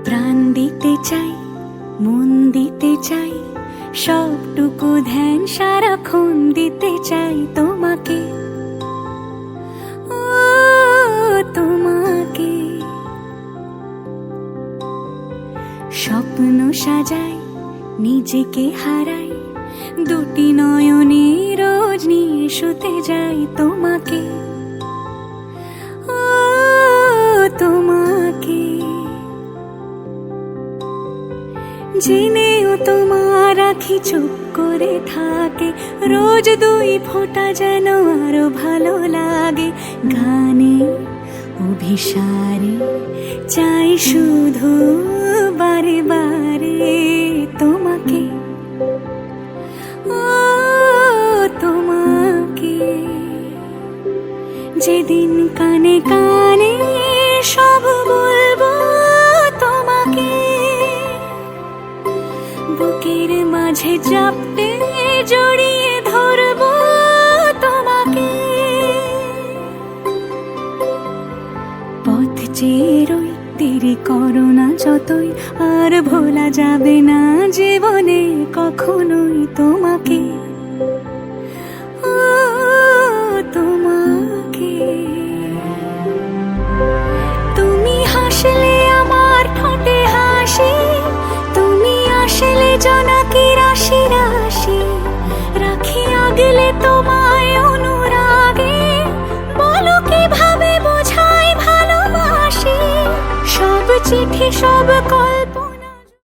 প্রাণ দিতে চাই, মন দিতে চাই, সবটুকু ধ্যান সারাক্ষণ দিতে চাই তোমাকে, ও তোমাকে। স্বপ্ন সাজাই, নিজেকে হারাই, দুটি নয়নে রোজ নিয়ে শুতে যাই তোমাকে, ও তোমাকে। জেনেও তোমার আখি চুপ করে থাকে, রোজ দুই ফোঁটা যেন আরো ভালো লাগে। গানে অভিসারে চাই শুধু বারে বারে তোমাকে, ও তোমাকে। যেদিন কানে কানে সব বলবো তোমাকে, বুকের মাঝে চাপতে জড়িয়ে ধরবো তোমাকে। পথ চেয়ে রই, দেরি করো না যতই, আর ভোলা যাবে না জীবনে কখনোই তোমাকে, ও তোমাকে। তুমি হাসলে আমার ঠোঁটে হাসি, তুমি আসলে জোনাকি রাশি রাশি, রাখি আগলে তোমায় অনুরাগে, বলো কিভাবে বোঝাই ভালোবাসি। সব চিঠি সব গল্প